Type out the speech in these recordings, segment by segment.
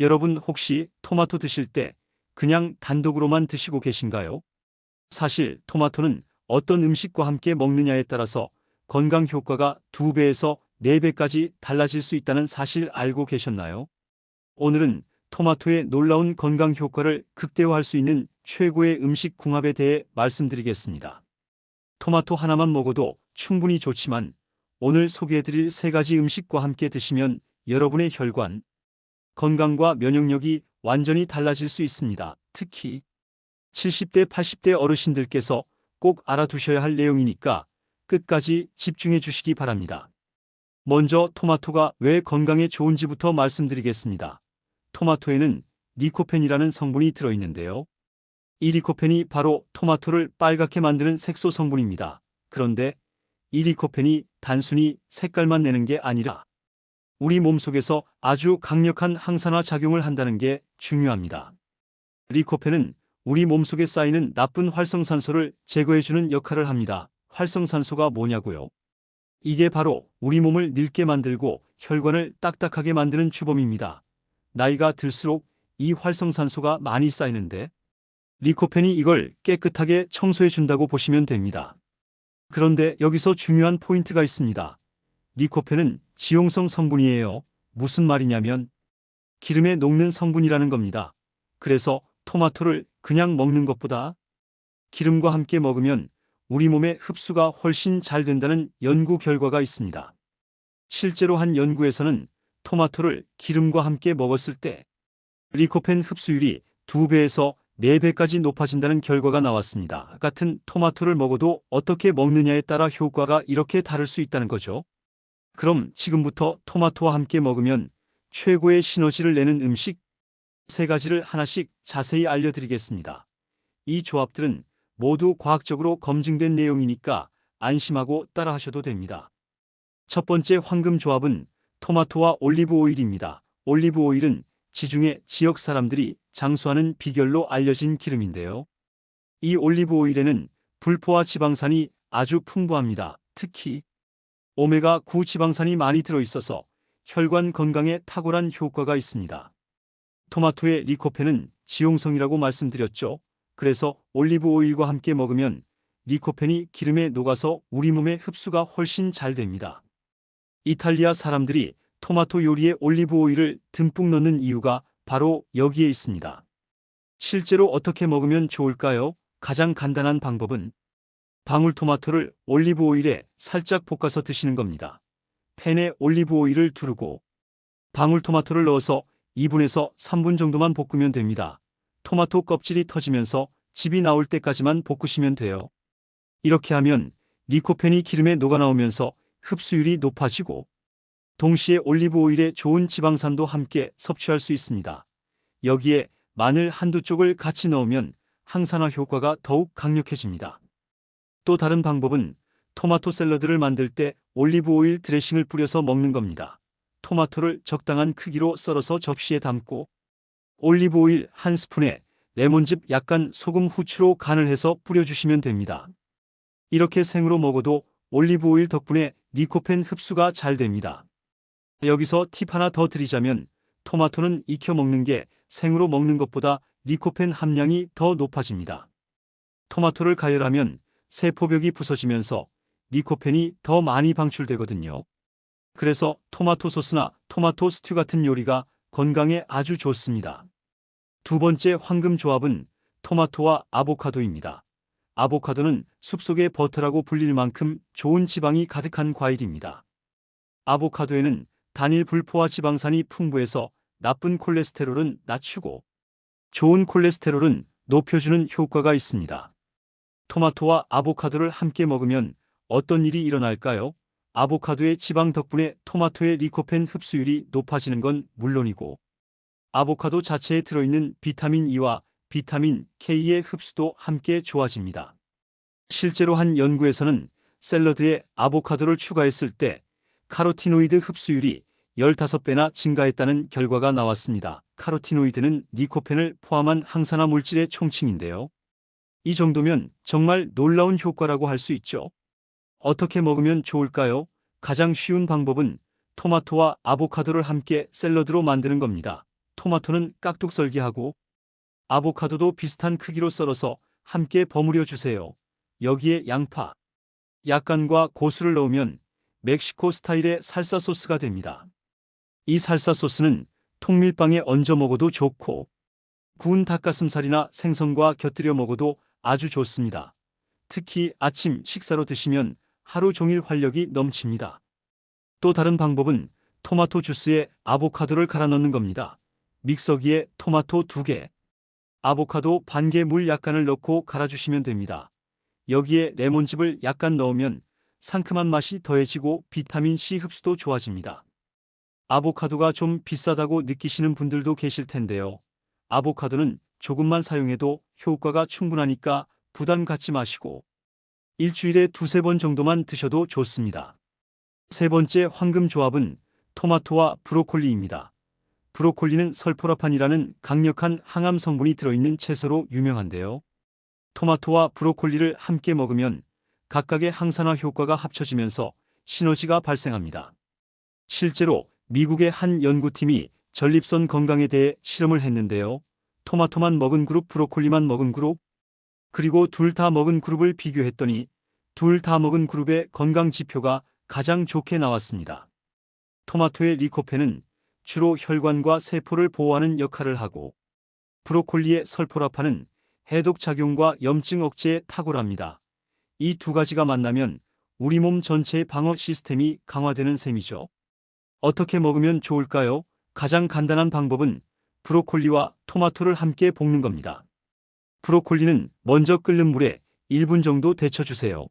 여러분 혹시 토마토 드실 때 그냥 단독으로만 드시고 계신가요? 사실 토마토는 어떤 음식과 함께 먹느냐에 따라서 건강 효과가 2배에서 4배까지 달라질 수 있다는 사실 알고 계셨나요? 오늘은 토마토의 놀라운 건강 효과를 극대화할 수 있는 최고의 음식 궁합에 대해 말씀드리겠습니다. 토마토 하나만 먹어도 충분히 좋지만 오늘 소개해드릴 3가지 음식과 함께 드시면 여러분의 혈관, 건강과 면역력이 완전히 달라질 수 있습니다. 특히 70대, 80대 어르신들께서 꼭 알아두셔야 할 내용이니까 끝까지 집중해 주시기 바랍니다. 먼저 토마토가 왜 건강에 좋은지부터 말씀드리겠습니다. 토마토에는 리코펜이라는 성분이 들어있는데요. 이 리코펜이 바로 토마토를 빨갛게 만드는 색소 성분입니다. 그런데 이 리코펜이 단순히 색깔만 내는 게 아니라 우리 몸속에서 아주 강력한 항산화 작용을 한다는 게 중요합니다. 리코펜은 우리 몸속에 쌓이는 나쁜 활성산소를 제거해주는 역할을 합니다. 활성산소가 뭐냐고요? 이게 바로 우리 몸을 늙게 만들고 혈관을 딱딱하게 만드는 주범입니다. 나이가 들수록 이 활성산소가 많이 쌓이는데 리코펜이 이걸 깨끗하게 청소해준다고 보시면 됩니다. 그런데 여기서 중요한 포인트가 있습니다. 리코펜은 지용성 성분이에요. 무슨 말이냐면 기름에 녹는 성분이라는 겁니다. 그래서 토마토를 그냥 먹는 것보다 기름과 함께 먹으면 우리 몸의 흡수가 훨씬 잘 된다는 연구 결과가 있습니다. 실제로 한 연구에서는 토마토를 기름과 함께 먹었을 때 리코펜 흡수율이 2배에서 4배까지 높아진다는 결과가 나왔습니다. 같은 토마토를 먹어도 어떻게 먹느냐에 따라 효과가 이렇게 다를 수 있다는 거죠. 그럼 지금부터 토마토와 함께 먹으면 최고의 시너지를 내는 음식 3가지를 하나씩 자세히 알려드리겠습니다. 이 조합들은 모두 과학적으로 검증된 내용이니까 안심하고 따라하셔도 됩니다. 첫 번째 황금 조합은 토마토와 올리브 오일입니다. 올리브 오일은 지중해 지역 사람들이 장수하는 비결로 알려진 기름인데요. 이 올리브 오일에는 불포화 지방산이 아주 풍부합니다. 특히 오메가9 지방산이 많이 들어있어서 혈관 건강에 탁월한 효과가 있습니다. 토마토의 리코펜은 지용성이라고 말씀드렸죠. 그래서 올리브 오일과 함께 먹으면 리코펜이 기름에 녹아서 우리 몸의 흡수가 훨씬 잘 됩니다. 이탈리아 사람들이 토마토 요리에 올리브 오일을 듬뿍 넣는 이유가 바로 여기에 있습니다. 실제로 어떻게 먹으면 좋을까요? 가장 간단한 방법은 방울토마토를 올리브 오일에 살짝 볶아서 드시는 겁니다. 팬에 올리브 오일을 두르고 방울토마토를 넣어서 2분에서 3분 정도만 볶으면 됩니다. 토마토 껍질이 터지면서 즙이 나올 때까지만 볶으시면 돼요. 이렇게 하면 리코펜이 기름에 녹아나오면서 흡수율이 높아지고 동시에 올리브 오일의 좋은 지방산도 함께 섭취할 수 있습니다. 여기에 마늘 한두 쪽을 같이 넣으면 항산화 효과가 더욱 강력해집니다. 또 다른 방법은 토마토 샐러드를 만들 때 올리브 오일 드레싱을 뿌려서 먹는 겁니다. 토마토를 적당한 크기로 썰어서 접시에 담고 올리브 오일 1스푼에 레몬즙 약간 소금 후추로 간을 해서 뿌려주시면 됩니다. 이렇게 생으로 먹어도 올리브 오일 덕분에 리코펜 흡수가 잘 됩니다. 여기서 팁 하나 더 드리자면 토마토는 익혀 먹는 게 생으로 먹는 것보다 리코펜 함량이 더 높아집니다. 토마토를 가열하면 세포벽이 부서지면서 리코펜이 더 많이 방출되거든요. 그래서 토마토 소스나 토마토 스튜 같은 요리가 건강에 아주 좋습니다. 두 번째 황금 조합은 토마토와 아보카도입니다. 아보카도는 숲속의 버터라고 불릴 만큼 좋은 지방이 가득한 과일입니다. 아보카도에는 단일 불포화 지방산이 풍부해서 나쁜 콜레스테롤은 낮추고 좋은 콜레스테롤은 높여주는 효과가 있습니다. 토마토와 아보카도를 함께 먹으면 어떤 일이 일어날까요? 아보카도의 지방 덕분에 토마토의 리코펜 흡수율이 높아지는 건 물론이고 아보카도 자체에 들어있는 비타민 E와 비타민 K의 흡수도 함께 좋아집니다. 실제로 한 연구에서는 샐러드에 아보카도를 추가했을 때 카로티노이드 흡수율이 15배나 증가했다는 결과가 나왔습니다. 카로티노이드는 리코펜을 포함한 항산화 물질의 총칭인데요. 이 정도면 정말 놀라운 효과라고 할 수 있죠. 어떻게 먹으면 좋을까요? 가장 쉬운 방법은 토마토와 아보카도를 함께 샐러드로 만드는 겁니다. 토마토는 깍둑 썰기하고 아보카도도 비슷한 크기로 썰어서 함께 버무려 주세요. 여기에 양파, 약간과 고수를 넣으면 멕시코 스타일의 살사 소스가 됩니다. 이 살사 소스는 통밀빵에 얹어 먹어도 좋고 구운 닭가슴살이나 생선과 곁들여 먹어도 아주 좋습니다. 특히 아침 식사로 드시면 하루 종일 활력이 넘칩니다. 또 다른 방법은 토마토 주스에 아보카도를 갈아 넣는 겁니다. 믹서기에 토마토 2개, 아보카도 반 개 물 약간을 넣고 갈아주시면 됩니다. 여기에 레몬즙을 약간 넣으면 상큼한 맛이 더해지고 비타민C 흡수도 좋아집니다. 아보카도가 좀 비싸다고 느끼시는 분들도 계실 텐데요. 아보카도는 조금만 사용해도 효과가 충분하니까 부담 갖지 마시고 일주일에 2~3번 정도만 드셔도 좋습니다. 세 번째 황금 조합은 토마토와 브로콜리입니다. 브로콜리는 설포라판이라는 강력한 항암 성분이 들어있는 채소로 유명한데요. 토마토와 브로콜리를 함께 먹으면 각각의 항산화 효과가 합쳐지면서 시너지가 발생합니다. 실제로 미국의 한 연구팀이 전립선 건강에 대해 실험을 했는데요. 토마토만 먹은 그룹, 브로콜리만 먹은 그룹, 그리고 둘 다 먹은 그룹을 비교했더니 둘 다 먹은 그룹의 건강 지표가 가장 좋게 나왔습니다. 토마토의 리코펜은 주로 혈관과 세포를 보호하는 역할을 하고 브로콜리의 설포라판은 해독 작용과 염증 억제에 탁월합니다. 이 두 가지가 만나면 우리 몸 전체의 방어 시스템이 강화되는 셈이죠. 어떻게 먹으면 좋을까요? 가장 간단한 방법은 브로콜리와 토마토를 함께 볶는 겁니다. 브로콜리는 먼저 끓는 물에 1분 정도 데쳐주세요.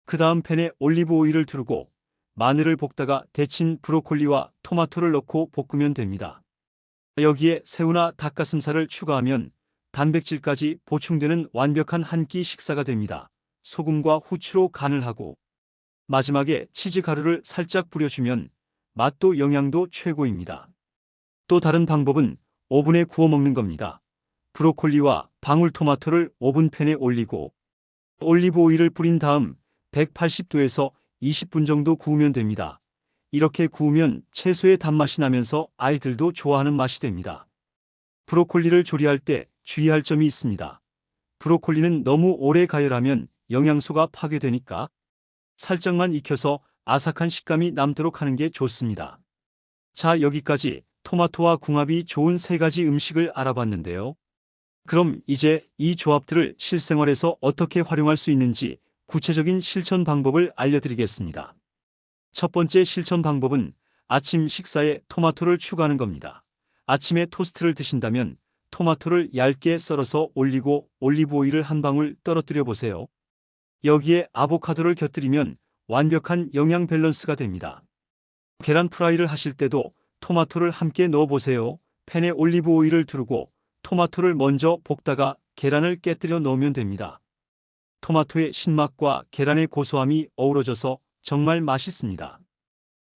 그 다음 팬에 올리브 오일을 두르고 마늘을 볶다가 데친 브로콜리와 토마토를 넣고 볶으면 됩니다. 여기에 새우나 닭가슴살을 추가하면 단백질까지 보충되는 완벽한 한 끼 식사가 됩니다. 소금과 후추로 간을 하고 마지막에 치즈 가루를 살짝 뿌려주면 맛도 영양도 최고입니다. 또 다른 방법은 오븐에 구워 먹는 겁니다. 브로콜리와 방울토마토를 오븐팬에 올리고 올리브 오일을 뿌린 다음 180도에서 20분 정도 구우면 됩니다. 이렇게 구우면 채소의 단맛이 나면서 아이들도 좋아하는 맛이 됩니다. 브로콜리를 조리할 때 주의할 점이 있습니다. 브로콜리는 너무 오래 가열하면 영양소가 파괴되니까 살짝만 익혀서 아삭한 식감이 남도록 하는 게 좋습니다. 자, 여기까지 토마토와 궁합이 좋은 3가지 음식을 알아봤는데요. 그럼 이제 이 조합들을 실생활에서 어떻게 활용할 수 있는지 구체적인 실천 방법을 알려드리겠습니다. 첫 번째 실천 방법은 아침 식사에 토마토를 추가하는 겁니다. 아침에 토스트를 드신다면 토마토를 얇게 썰어서 올리고 올리브 오일을 한 방울 떨어뜨려 보세요. 여기에 아보카도를 곁들이면 완벽한 영양 밸런스가 됩니다. 계란 프라이를 하실 때도 토마토를 함께 넣어 보세요. 팬에 올리브 오일을 두르고 토마토를 먼저 볶다가 계란을 깨뜨려 넣으면 됩니다. 토마토의 신맛과 계란의 고소함이 어우러져서 정말 맛있습니다.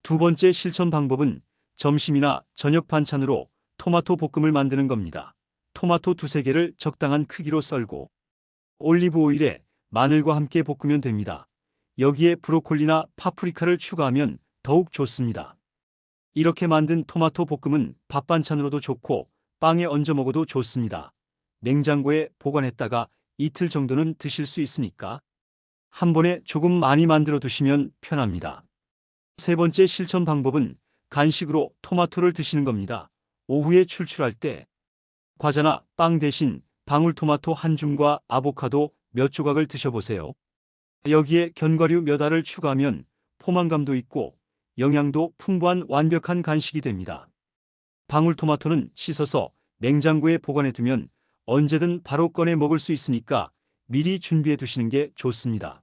두 번째 실천 방법은 점심이나 저녁 반찬으로 토마토 볶음을 만드는 겁니다. 토마토 2~3개를 적당한 크기로 썰고 올리브 오일에 마늘과 함께 볶으면 됩니다. 여기에 브로콜리나 파프리카를 추가하면 더욱 좋습니다. 이렇게 만든 토마토 볶음은 밥 반찬으로도 좋고 빵에 얹어 먹어도 좋습니다. 냉장고에 보관했다가 이틀 정도는 드실 수 있으니까 한 번에 조금 많이 만들어 두시면 편합니다. 세 번째 실천 방법은 간식으로 토마토를 드시는 겁니다. 오후에 출출할 때 과자나 빵 대신 방울토마토 한 줌과 아보카도 몇 조각을 드셔보세요. 여기에 견과류 몇 알을 추가하면 포만감도 있고 영양도 풍부한 완벽한 간식이 됩니다. 방울토마토는 씻어서 냉장고에 보관해 두면 언제든 바로 꺼내 먹을 수 있으니까 미리 준비해 두시는 게 좋습니다.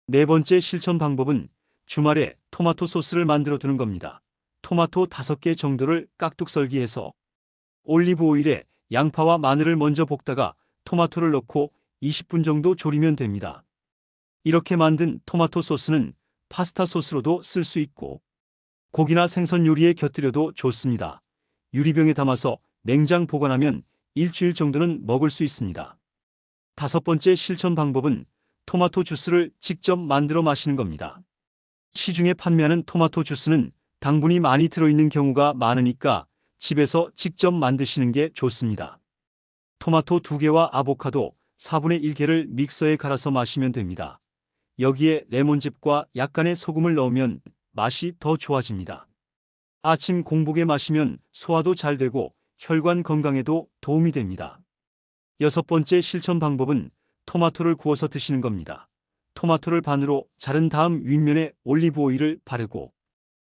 네 번째 실천 방법은 주말에 토마토 소스를 만들어 두는 겁니다. 토마토 5개 정도를 깍둑 썰기해서 올리브 오일에 양파와 마늘을 먼저 볶다가 토마토를 넣고 20분 정도 졸이면 됩니다. 이렇게 만든 토마토 소스는 파스타 소스로도 쓸 수 있고 고기나 생선 요리에 곁들여도 좋습니다. 유리병에 담아서 냉장 보관하면 일주일 정도는 먹을 수 있습니다. 다섯 번째 실천 방법은 토마토 주스를 직접 만들어 마시는 겁니다. 시중에 판매하는 토마토 주스는 당분이 많이 들어있는 경우가 많으니까 집에서 직접 만드시는 게 좋습니다. 토마토 2개와 아보카도 4분의 1개를 믹서에 갈아서 마시면 됩니다. 여기에 레몬즙과 약간의 소금을 넣으면 맛이 더 좋아집니다. 아침 공복에 마시면 소화도 잘 되고 혈관 건강에도 도움이 됩니다. 6번째 실천 방법은 토마토를 구워서 드시는 겁니다. 토마토를 반으로 자른 다음 윗면에 올리브 오일을 바르고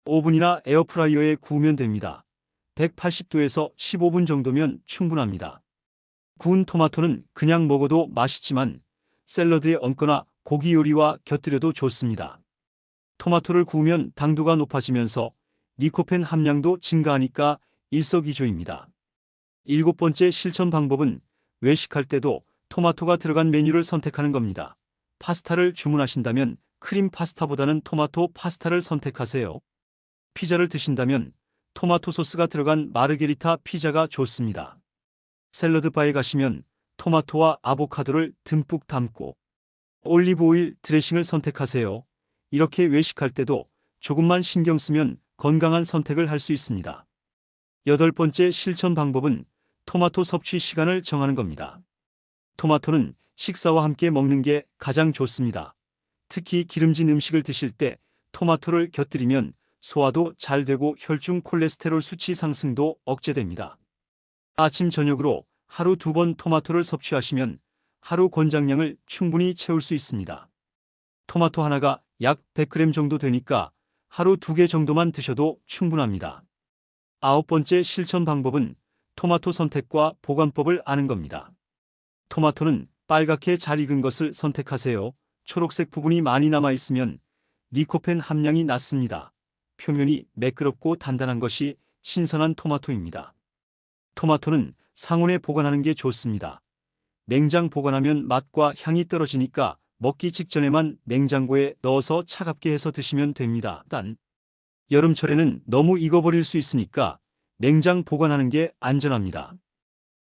오븐이나 에어프라이어에 구우면 됩니다. 180도에서 15분 정도면 충분합니다. 구운 토마토는 그냥 먹어도 맛있지만 샐러드에 얹거나 고기 요리와 곁들여도 좋습니다. 토마토를 구우면 당도가 높아지면서 리코펜 함량도 증가하니까 일석이조입니다. 7번째 실천 방법은 외식할 때도 토마토가 들어간 메뉴를 선택하는 겁니다. 파스타를 주문하신다면 크림 파스타보다는 토마토 파스타를 선택하세요. 피자를 드신다면 토마토 소스가 들어간 마르게리타 피자가 좋습니다. 샐러드 바에 가시면 토마토와 아보카도를 듬뿍 담고 올리브 오일 드레싱을 선택하세요. 이렇게 외식할 때도 조금만 신경 쓰면 건강한 선택을 할 수 있습니다. 8번째 실천 방법은 토마토 섭취 시간을 정하는 겁니다. 토마토는 식사와 함께 먹는 게 가장 좋습니다. 특히 기름진 음식을 드실 때 토마토를 곁들이면 소화도 잘 되고 혈중 콜레스테롤 수치 상승도 억제됩니다. 아침 저녁으로 하루 2번 토마토를 섭취하시면 하루 권장량을 충분히 채울 수 있습니다. 토마토 하나가 약 100g 정도 되니까 하루 2개 정도만 드셔도 충분합니다. 9번째 실천 방법은 토마토 선택과 보관법을 아는 겁니다. 토마토는 빨갛게 잘 익은 것을 선택하세요. 초록색 부분이 많이 남아있으면 리코펜 함량이 낮습니다. 표면이 매끄럽고 단단한 것이 신선한 토마토입니다. 토마토는 상온에 보관하는 게 좋습니다. 냉장 보관하면 맛과 향이 떨어지니까 먹기 직전에만 냉장고에 넣어서 차갑게 해서 드시면 됩니다. 단, 여름철에는 너무 익어버릴 수 있으니까 냉장 보관하는 게 안전합니다.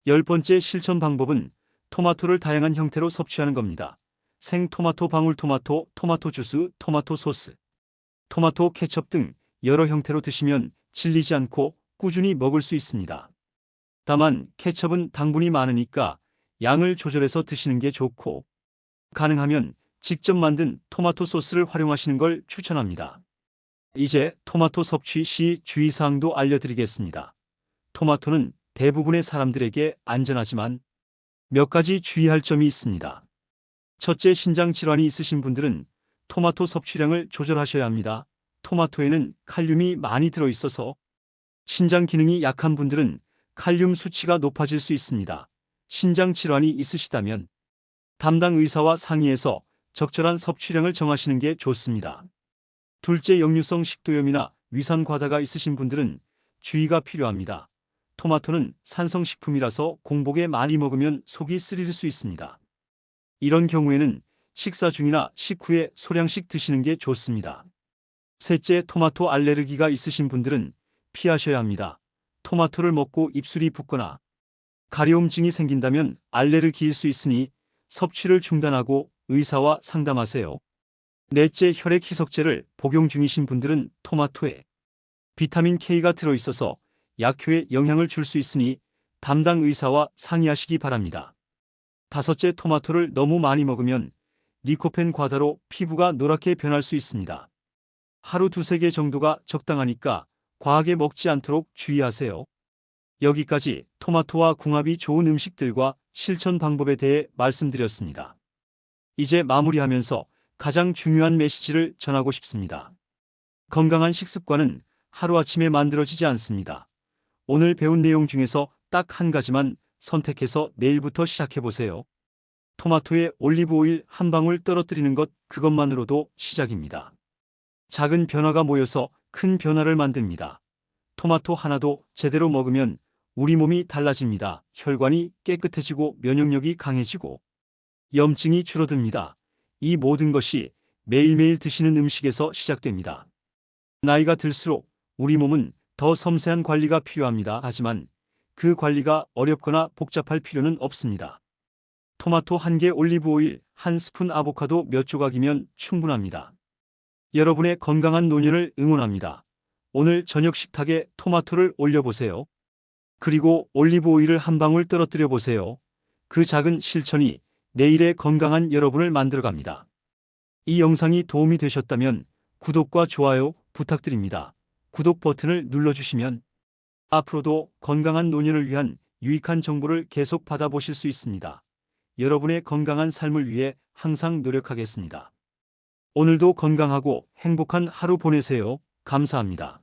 10번째 실천 방법은 토마토를 다양한 형태로 섭취하는 겁니다. 생토마토, 방울토마토, 토마토 주스, 토마토 소스, 토마토 케첩 등 여러 형태로 드시면 질리지 않고 꾸준히 먹을 수 있습니다. 다만 케첩은 당분이 많으니까 양을 조절해서 드시는 게 좋고 가능하면 직접 만든 토마토 소스를 활용하시는 걸 추천합니다. 이제 토마토 섭취 시 주의사항도 알려드리겠습니다. 토마토는 대부분의 사람들에게 안전하지만 몇 가지 주의할 점이 있습니다. 첫째, 신장 질환이 있으신 분들은 토마토 섭취량을 조절하셔야 합니다. 토마토에는 칼륨이 많이 들어있어서 신장 기능이 약한 분들은 칼륨 수치가 높아질 수 있습니다. 신장 질환이 있으시다면 담당 의사와 상의해서 적절한 섭취량을 정하시는 게 좋습니다. 둘째, 역류성 식도염이나 위산 과다가 있으신 분들은 주의가 필요합니다. 토마토는 산성식품이라서 공복에 많이 먹으면 속이 쓰릴 수 있습니다. 이런 경우에는 식사 중이나 식후에 소량씩 드시는 게 좋습니다. 셋째, 토마토 알레르기가 있으신 분들은 피하셔야 합니다. 토마토를 먹고 입술이 붓거나 가려움증이 생긴다면 알레르기일 수 있으니 섭취를 중단하고 의사와 상담하세요. 넷째, 혈액 희석제를 복용 중이신 분들은 토마토에 비타민 K가 들어있어서 약효에 영향을 줄 수 있으니 담당 의사와 상의하시기 바랍니다. 다섯째, 토마토를 너무 많이 먹으면 리코펜 과다로 피부가 노랗게 변할 수 있습니다. 하루 2~3개 정도가 적당하니까 과하게 먹지 않도록 주의하세요. 여기까지 토마토와 궁합이 좋은 음식들과 실천 방법에 대해 말씀드렸습니다. 이제 마무리하면서 가장 중요한 메시지를 전하고 싶습니다. 건강한 식습관은 하루아침에 만들어지지 않습니다. 오늘 배운 내용 중에서 딱 한 가지만 선택해서 내일부터 시작해보세요. 토마토에 올리브 오일 한 방울 떨어뜨리는 것, 그것만으로도 시작입니다. 작은 변화가 모여서 큰 변화를 만듭니다. 토마토 하나도 제대로 먹으면 우리 몸이 달라집니다. 혈관이 깨끗해지고 면역력이 강해지고 염증이 줄어듭니다. 이 모든 것이 매일매일 드시는 음식에서 시작됩니다. 나이가 들수록 우리 몸은 더 섬세한 관리가 필요합니다. 하지만 그 관리가 어렵거나 복잡할 필요는 없습니다. 토마토 1개, 올리브 오일 1스푼, 아보카도 몇 조각이면 충분합니다. 여러분의 건강한 노년을 응원합니다. 오늘 저녁 식탁에 토마토를 올려보세요. 그리고 올리브 오일을 한 방울 떨어뜨려 보세요. 그 작은 실천이 내일의 건강한 여러분을 만들어갑니다. 이 영상이 도움이 되셨다면 구독과 좋아요 부탁드립니다. 구독 버튼을 눌러주시면 앞으로도 건강한 노년을 위한 유익한 정보를 계속 받아보실 수 있습니다. 여러분의 건강한 삶을 위해 항상 노력하겠습니다. 오늘도 건강하고 행복한 하루 보내세요. 감사합니다.